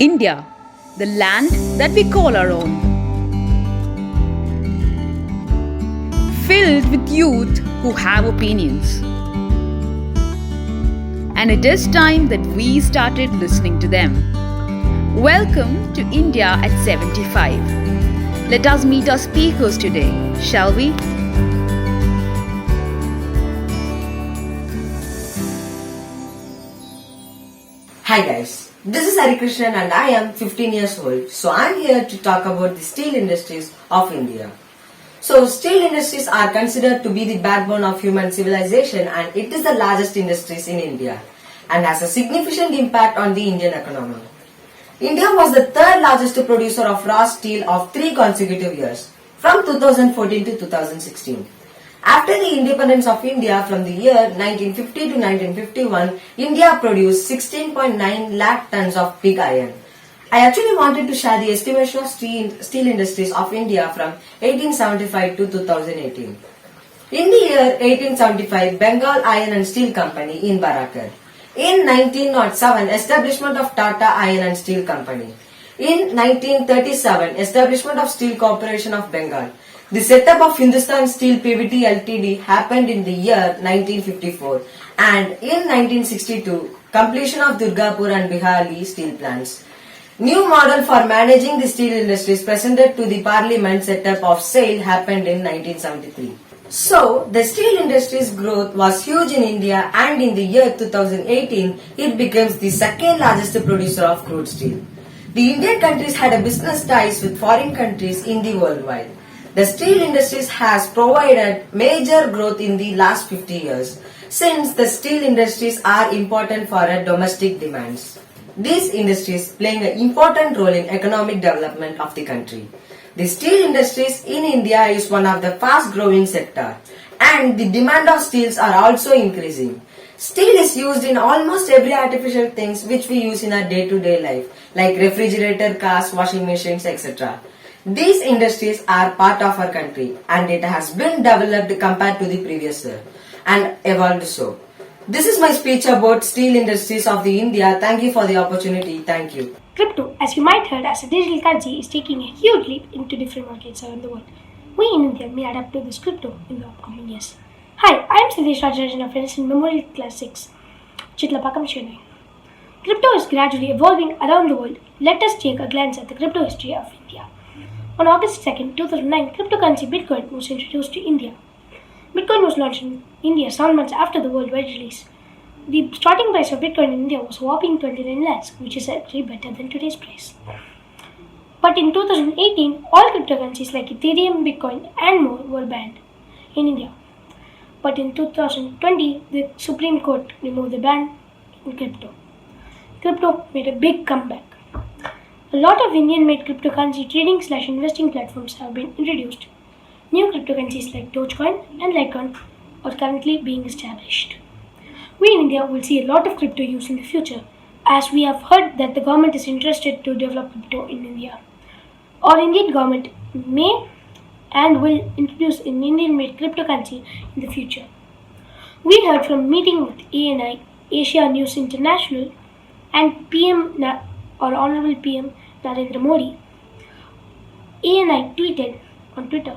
India, the land that we call our own. Filled with youth who have opinions. And it is time that we started listening to them. Welcome to India at 75. Let us meet our speakers today, shall we? Hi guys, this is Harikrishnan and I am 15 years old. So I am here to talk about the steel industries of India. So steel industries are considered to be the backbone of human civilization and it is the largest industries in India and has a significant impact on the Indian economy. India was the third largest producer of raw steel of 3 consecutive years from 2014 to 2016. After the independence of India from the year 1950 to 1951, India produced 16.9 lakh tons of pig iron. I actually wanted to share the estimation of steel industries of India from 1875 to 2018. In the year 1875, Bengal Iron and Steel Company in Barakar. In 1907, establishment of Tata Iron and Steel Company. In 1937, establishment of Steel Corporation of Bengal. The setup of Hindustan Steel PVT Ltd happened in the year 1954 and in 1962, completion of Durgapur and Bihali steel plants. New model for managing the steel industries presented to the parliament setup of SAIL happened in 1973. So, the steel industry's growth was huge in India and in the year 2018, it becomes the second largest producer of crude steel. The Indian countries had a business ties with foreign countries in the worldwide. The steel industries has provided major growth in the last 50 years since the steel industries are important for our domestic demands. These industries playing an important role in economic development of the country. The steel industries in India is one of the fast growing sector and the demand of steels are also increasing. Steel is used in almost every artificial things which we use in our day-to-day life like refrigerator, cars, washing machines, etc. These industries are part of our country and it has been developed compared to the previous year and evolved so. This is my speech about steel industries of the India. Thank you for the opportunity. Thank you. Crypto, as you might heard, as a digital currency is taking a huge leap into different markets around the world. We in India may adapt to this crypto in the upcoming years. Hi, I am Siddhesh Rajaran of Edison Memorial Class 6, Chitlapakam, Chennai. Crypto is gradually evolving around the world. Let us take a glance at the crypto history of India. On August 2, 2009, cryptocurrency Bitcoin was introduced to India. Bitcoin was launched in India 7 months after the worldwide release. The starting price of Bitcoin in India was whopping 29 lakhs, which is actually better than today's price. But in 2018, all cryptocurrencies like Ethereum, Bitcoin and more were banned in India. But in 2020, the Supreme Court removed the ban in crypto. Crypto made a big comeback. A lot of Indian-made cryptocurrency trading/investing platforms have been introduced. New cryptocurrencies like Dogecoin and Litecoin are currently being established. We in India will see a lot of crypto use in the future, as we have heard that the government is interested to develop crypto in India. Our Indian government may and will introduce an Indian-made cryptocurrency in the future. We heard from meeting with ANI, Asia News International, and or Honorable PM Narendra Modi. ANI tweeted on Twitter,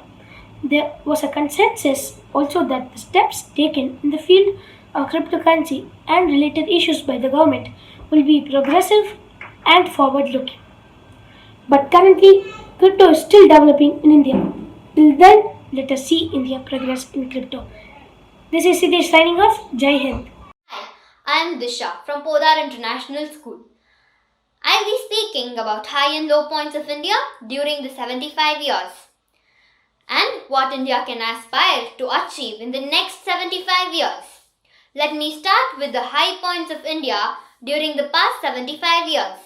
there was a consensus also that the steps taken in the field of cryptocurrency and related issues by the government will be progressive and forward-looking. But currently, crypto is still developing in India. Till then, let us see India progress in crypto. This is Siddesh signing off. Jai Hind. Hi, I am Disha from Podar International School. I will be speaking about high and low points of India during the 75 years and what India can aspire to achieve in the next 75 years. Let me start with the high points of India during the past 75 years.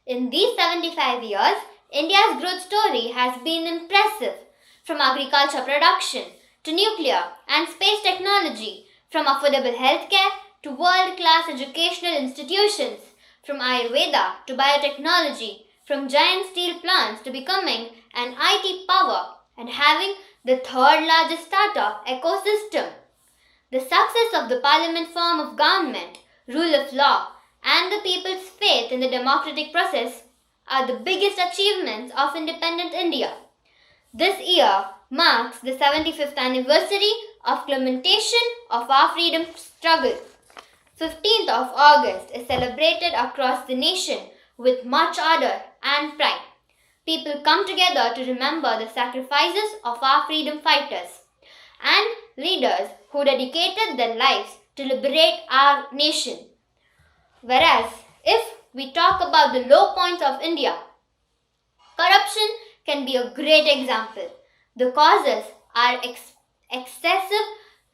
In these 75 years, India's growth story has been impressive, from agriculture production to nuclear and space technology, from affordable healthcare to world-class educational institutions, from Ayurveda to biotechnology, from giant steel plants to becoming an IT power and having the third largest startup ecosystem. The success of the parliament form of government, rule of law, and the people's faith in the democratic process are the biggest achievements of independent India. This year marks the 75th anniversary of implementation of our freedom struggle. 15th of August is celebrated across the nation with much ardor and pride. People come together to remember the sacrifices of our freedom fighters and leaders who dedicated their lives to liberate our nation. Whereas, if we talk about the low points of India, corruption can be a great example. The causes are excessive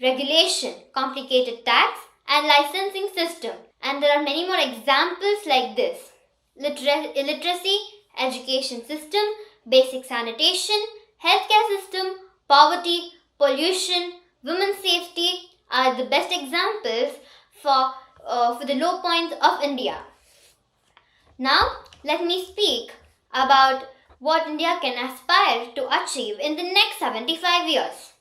regulation, complicated tax and licensing system, and there are many more examples like this. Illiteracy, education system, basic sanitation, healthcare system, poverty, pollution, women's safety are the best examples for the low points of India. Now, let me speak about what India can aspire to achieve in the next 75 years.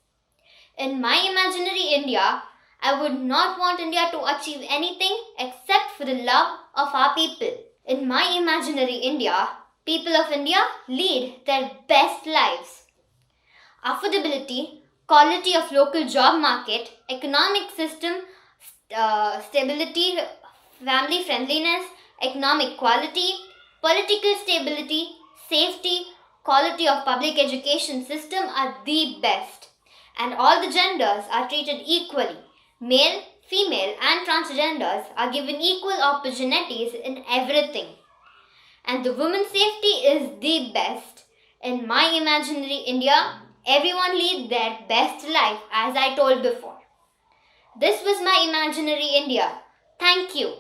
In my imaginary India, I would not want India to achieve anything except for the love of our people. In my imaginary India, people of India lead their best lives. Affordability, quality of local job market, economic system, stability, family friendliness, economic quality, political stability, safety, quality of public education system are the best. And all the genders are treated equally. Male, female and transgenders are given equal opportunities in everything. And the women's safety is the best. In my imaginary India, everyone leads their best life as I told before. This was my imaginary India. Thank you.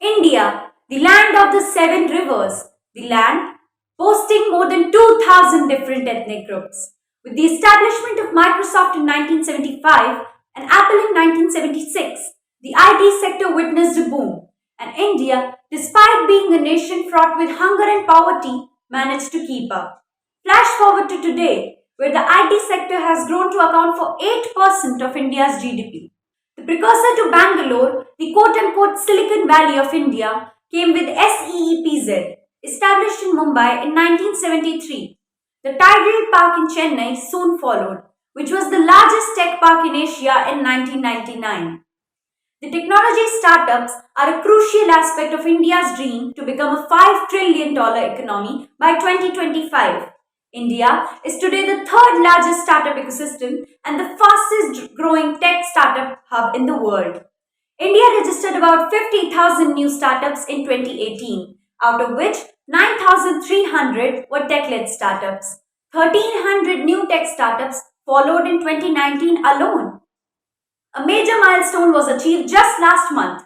India, the land of the seven rivers, the land boasting more than 2,000 different ethnic groups. With the establishment of Microsoft in 1975 and Apple in 1976, the IT sector witnessed a boom, and India, despite being a nation fraught with hunger and poverty, managed to keep up. Flash forward to today, where the IT sector has grown to account for 8% of India's GDP. The precursor to Bangalore, the quote-unquote Silicon Valley of India, came with SEEPZ, established in Mumbai in 1973. The Tidal Park in Chennai soon followed, which was the largest tech park in Asia in 1999. The technology startups are a crucial aspect of India's dream to become a $5 trillion economy by 2025. India is today the third largest startup ecosystem and the fastest growing tech startup hub in the world. India registered about 50,000 new startups in 2018, out of which 9,300 were tech-led startups. 1,300 new tech startups followed in 2019 alone. A major milestone was achieved just last month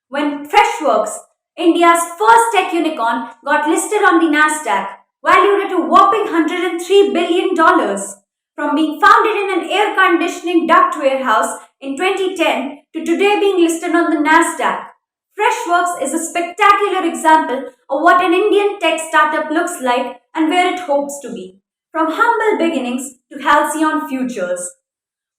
when Freshworks, India's first tech unicorn, got listed on the Nasdaq, valued at a whopping $103 billion. From being founded in an air conditioning duct warehouse in 2010 to today being listed on the Nasdaq, Freshworks is a spectacular example of what an Indian tech startup looks like and where it hopes to be. From humble beginnings to halcyon futures.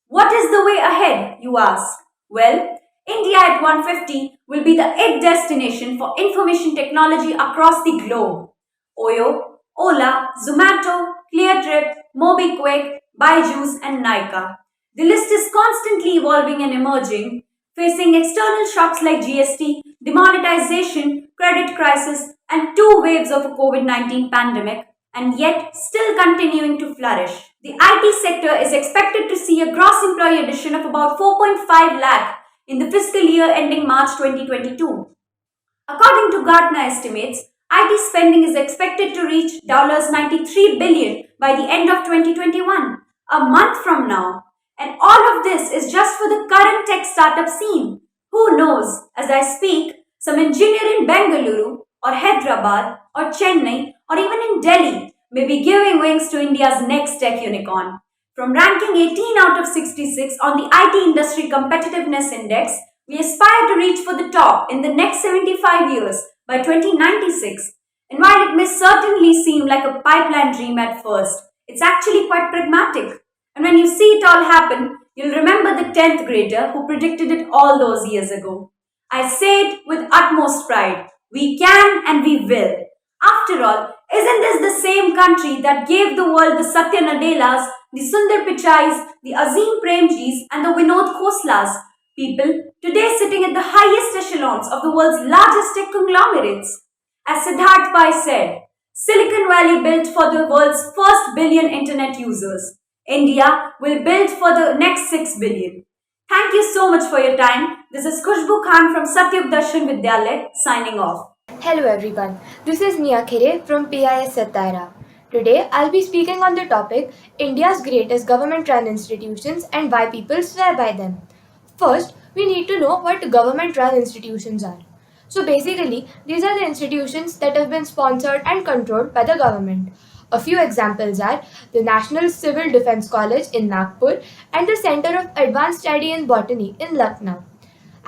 What is the way ahead, you ask? Well, India at 150 will be the it destination for information technology across the globe. Oyo, Ola, Zomato, ClearTrip, MobiKwik, Byju's and Nykaa. The list is constantly evolving and emerging, facing external shocks like GST, demonetization, credit crisis and two waves of a COVID-19 pandemic, and yet still continuing to flourish. The IT sector is expected to see a gross employee addition of about 4.5 lakh in the fiscal year ending March 2022. According to Gartner estimates, IT spending is expected to reach $93 billion by the end of 2021, a month from now. And all of this is just for the current tech startup scene. Who knows, as I speak, some engineer in Bengaluru or Hyderabad or Chennai or even in Delhi may be giving wings to India's next tech unicorn. From ranking 18 out of 66 on the IT Industry Competitiveness Index, we aspire to reach for the top in the next 75 years by 2096. And while it may certainly seem like a pipeline dream at first, it's actually quite pragmatic. And when you see it all happen, you'll remember the 10th grader who predicted it all those years ago. I say it with utmost pride. We can and we will. After all, isn't this the same country that gave the world the Satya Nadellas, the Sundar Pichais, the Azim Premjis, and the Vinod Khoslas? People today sitting at the highest echelons of the world's largest tech conglomerates. As Siddharth Pai said, Silicon Valley built for the world's first billion internet users. India will build for the next 6 billion. Thank you so much for your time. This is Khushbu Khan from Satyug Darshan Vidyalaya signing off. Hello everyone, this is Nia Khire from PIS Satara. Today I'll be speaking on the topic India's greatest government-run institutions and why people swear by them. First, we need to know what government-run institutions are. So basically, these are the institutions that have been sponsored and controlled by the government. A few examples are the National Civil Defence College in Nagpur and the Centre of Advanced Study in Botany in Lucknow.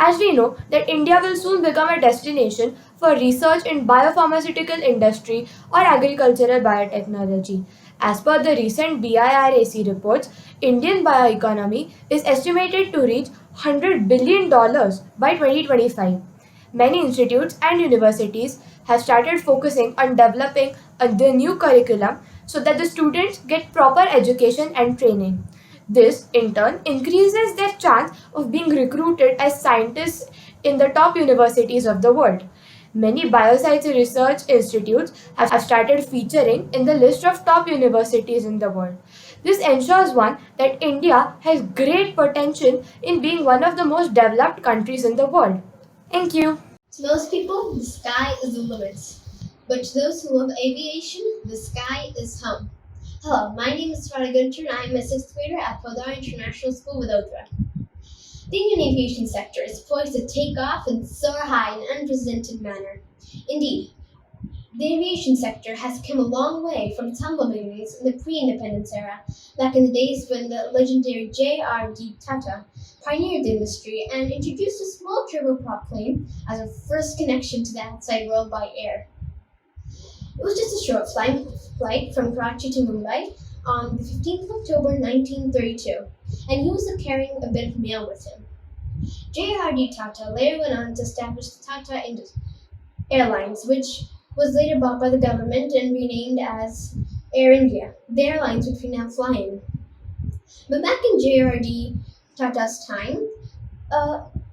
As we know that India will soon become a destination for research in biopharmaceutical industry or agricultural biotechnology. As per the recent BIRAC reports, Indian bioeconomy is estimated to reach $100 billion by 2025. Many institutes and universities have started focusing on developing the new curriculum so that the students get proper education and training. This, in turn, increases their chance of being recruited as scientists in the top universities of the world. Many bioscience research institutes have started featuring in the list of top universities in the world. This ensures that India has great potential in being one of the most developed countries in the world. Thank you. To most people, the sky is the limit. But to those who love aviation, the sky is home. Hello, my name is Governmentrun and I am a 6th grader at Adani International School, Vadodara. The Indian aviation sector is poised to take off and soar high in an unprecedented manner. Indeed, the aviation sector has come a long way from tumble beginnings in the pre-independence era, back in the days when the legendary J.R.D. Tata pioneered the industry and introduced a small turboprop plane as a first connection to the outside world by air. It was just a short flight from Karachi to Mumbai on the 15th of October 1932, and he was carrying a bit of mail with him. J.R.D. Tata later went on to establish the Tata Airlines, which was later bought by the government and renamed as Air India, the airlines which we now fly in. But back in J.R.D. Tata's time,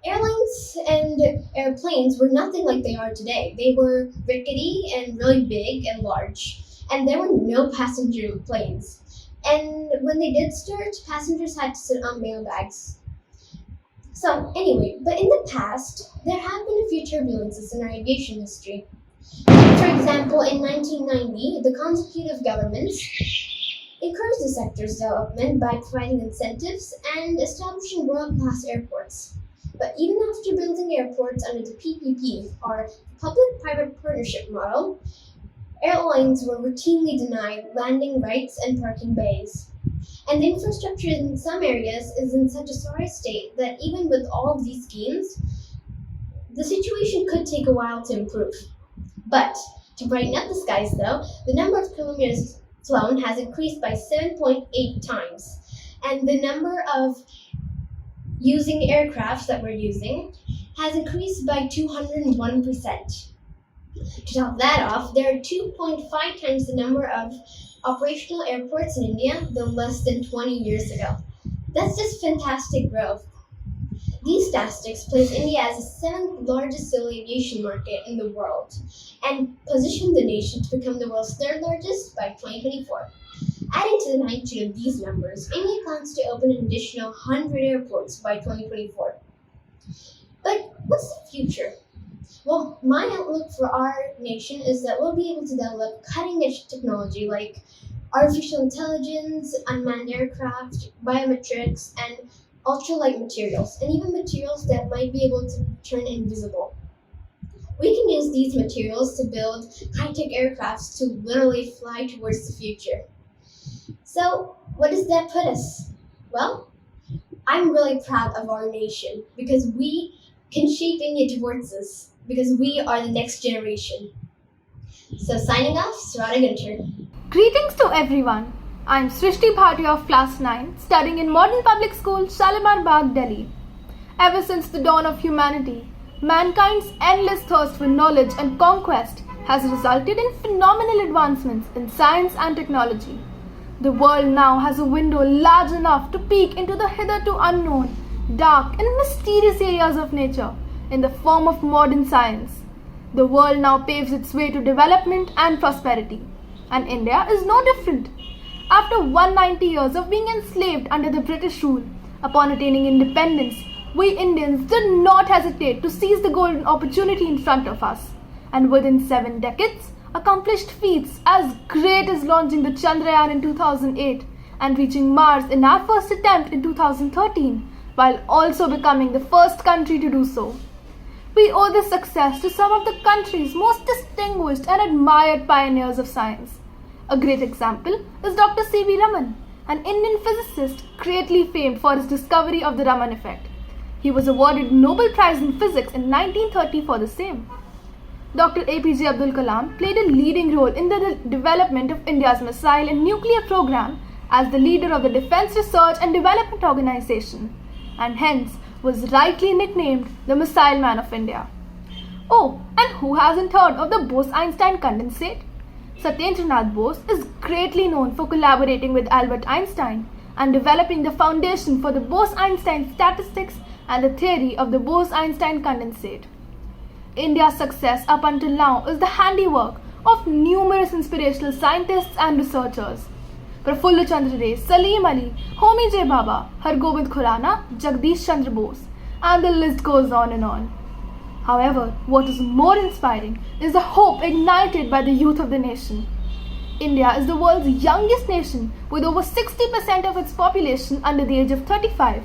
airlines and airplanes were nothing like they are today. They were rickety and really big and large, and there were no passenger planes. And when they did start, passengers had to sit on mailbags. So anyway, but in the past, there have been a few turbulences in our aviation history. For example, in 1990, the consecutive governments encouraged the sector's development by providing incentives and establishing world-class airports. But even after building airports under the PPP, or Public-Private Partnership model, airlines were routinely denied landing rights and parking bays. And the infrastructure in some areas is in such a sorry state that even with all of these schemes, the situation could take a while to improve. But to brighten up the skies though, the number of kilometers flown has increased by 7.8 times. And the number of using aircrafts that we're using has increased by 201%. To top that off, there are 2.5 times the number of operational airports in India than less than 20 years ago. That's just fantastic growth. These statistics place India as the 7th largest civil aviation market in the world and position the nation to become the world's 3rd largest by 2024. Adding to the magnitude of these numbers, India plans to open an additional 100 airports by 2024. But what's the future? Well, my outlook for our nation is that we'll be able to develop cutting-edge technology like artificial intelligence, unmanned aircraft, biometrics, and ultralight materials, and even materials that might be able to turn invisible. We can use these materials to build high-tech aircrafts to literally fly towards the future. So, what does that put us? Well, I'm really proud of our nation because we can shape India towards us, because we are the next generation. So signing off, Sarada Gunter. Greetings to everyone. I'm Srishti Bhatia of Class 9, studying in Modern Public School, Shalimar Bagh, Delhi. Ever since the dawn of humanity, mankind's endless thirst for knowledge and conquest has resulted in phenomenal advancements in science and technology. The world now has a window large enough to peek into the hitherto unknown, dark, and mysterious areas of nature in the form of modern science. The world now paves its way to development and prosperity, and India is no different. After 190 years of being enslaved under the British rule, upon attaining independence, we Indians did not hesitate to seize the golden opportunity in front of us, and within 7 decades, accomplished feats as great as launching the Chandrayaan in 2008 and reaching Mars in our first attempt in 2013, while also becoming the first country to do so. We owe this success to some of the country's most distinguished and admired pioneers of science. A great example is Dr. C.V. Raman, an Indian physicist greatly famed for his discovery of the Raman effect. He was awarded Nobel Prize in Physics in 1930 for the same. Dr. APJ Abdul Kalam played a leading role in the development of India's missile and nuclear program as the leader of the Defence Research and Development Organization, and hence was rightly nicknamed the Missile Man of India. Oh, and who hasn't heard of the Bose-Einstein condensate? Satyendranath Bose is greatly known for collaborating with Albert Einstein and developing the foundation for the Bose-Einstein statistics and the theory of the Bose-Einstein condensate. India's success up until now is the handiwork of numerous inspirational scientists and researchers. Prafulla Chandra Ray, Salim Ali, Homi J. Baba, Hargobind Khurana, Jagdish Chandra Bose, and the list goes on and on. However, what is more inspiring is the hope ignited by the youth of the nation. India is the world's youngest nation with over 60% of its population under the age of 35.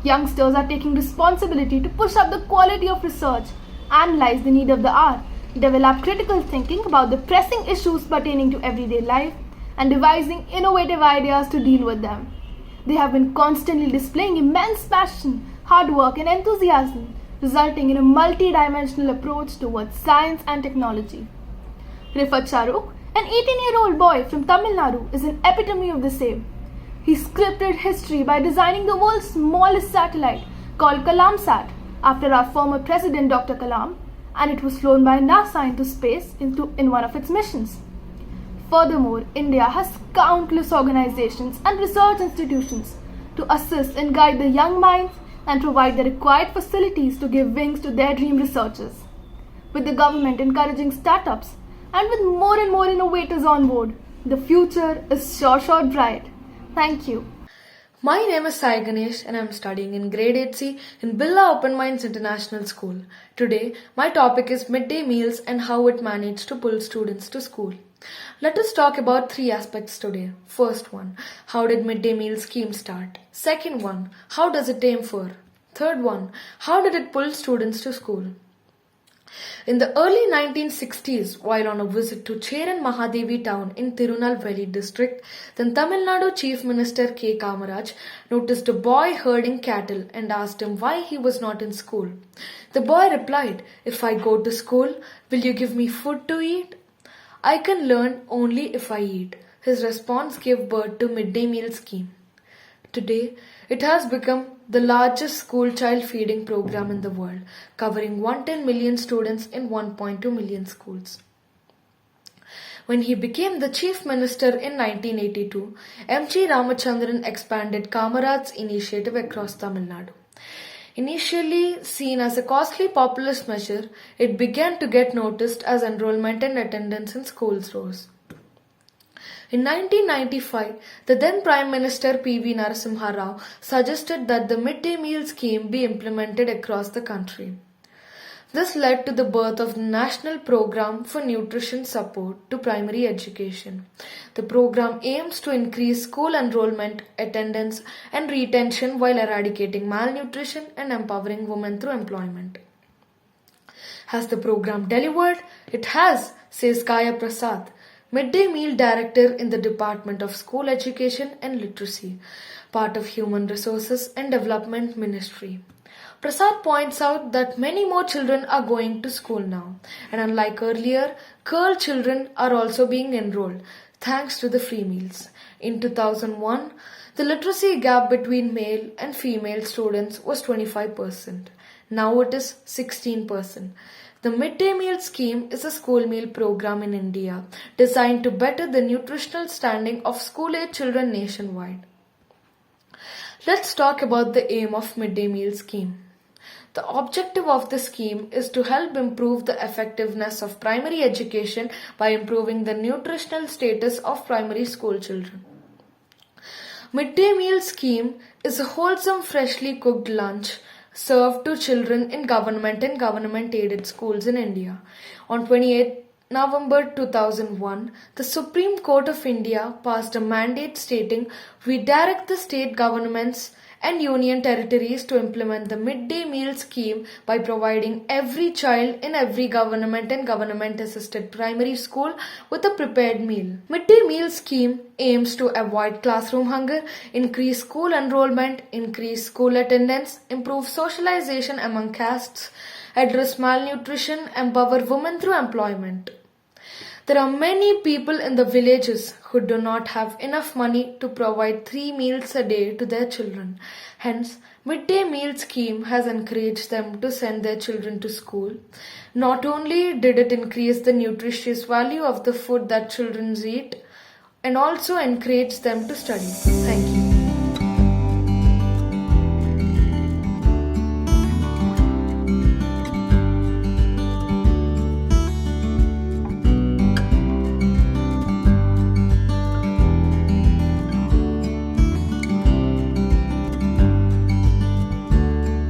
Youngsters are taking responsibility to push up the quality of research, analyze the need of the hour, develop critical thinking about the pressing issues pertaining to everyday life, and devising innovative ideas to deal with them. They have been constantly displaying immense passion, hard work, and enthusiasm, resulting in a multi-dimensional approach towards science and technology. Rifat Shahrukh, an 18-year-old boy from Tamil Nadu, is an epitome of the same. He scripted history by designing the world's smallest satellite called KalamSat after our former president Dr. Kalam, and it was flown by NASA into space in one of its missions. Furthermore, India has countless organizations and research institutions to assist and guide the young minds and provide the required facilities to give wings to their dream researchers. With the government encouraging startups and with more and more innovators on board, the future is sure bright. Thank you. My name is Sai Ganesh and I am studying in grade 8C in Birla Open Minds International School. Today, my topic is midday meals and how it managed to pull students to school. Let us talk about 3 aspects today. First one, how did midday meal scheme start? Second one, how does it aim for? Third one, how did it pull students to school? In the early 1960s, while on a visit to Cheran Mahadevi town in Tirunelveli district, then Tamil Nadu Chief Minister K. Kamaraj noticed a boy herding cattle and asked him why he was not in school. The boy replied, "If I go to school, will you give me food to eat? I can learn only if I eat." His response gave birth to midday meal scheme. Today, it has become the largest school child feeding program in the world, covering 110 million students in 1.2 million schools. When he became the chief minister in 1982, M.G. Ramachandran expanded Kamaraj's initiative across Tamil Nadu. Initially seen as a costly populist measure, it began to get noticed as enrollment and attendance in schools rose. In 1995, the then Prime Minister P.V. Narasimha Rao suggested that the midday meal scheme be implemented across the country. This led to the birth of the National Program for Nutrition Support to Primary Education. The program aims to increase school enrollment, attendance, and retention while eradicating malnutrition and empowering women through employment. Has the program delivered? It has, says Kaya Prasad, Midday Meal Director in the Department of School Education and Literacy, part of Human Resources and Development Ministry. Prasad points out that many more children are going to school now, and unlike earlier, girl children are also being enrolled thanks to the free meals. In 2001, the literacy gap between male and female students was 25%. Now it is 16%. The The Midday Meal Scheme is a school meal program in India designed to better the nutritional standing of school-age children nationwide. Let's talk about the aim of Midday Meal Scheme. The objective of the scheme is to help improve the effectiveness of primary education by improving the nutritional status of primary school children. Midday Meal Scheme is a wholesome freshly cooked lunch served to children in government and government-aided schools in India. On 28 November 2001, the Supreme Court of India passed a mandate stating we direct the state governments and union territories to implement the midday meal scheme by providing every child in every government and government assisted primary school with a prepared meal. Midday meal scheme aims to avoid classroom hunger, increase school enrollment, increase school attendance, improve socialization among castes, address malnutrition, empower women through employment. There are many people in the villages who do not have enough money to provide 3 meals a day to their children. Hence, Midday Meal Scheme has encouraged them to send their children to school. Not only did it increase the nutritious value of the food that children eat, and also encourage them to study. Thank you.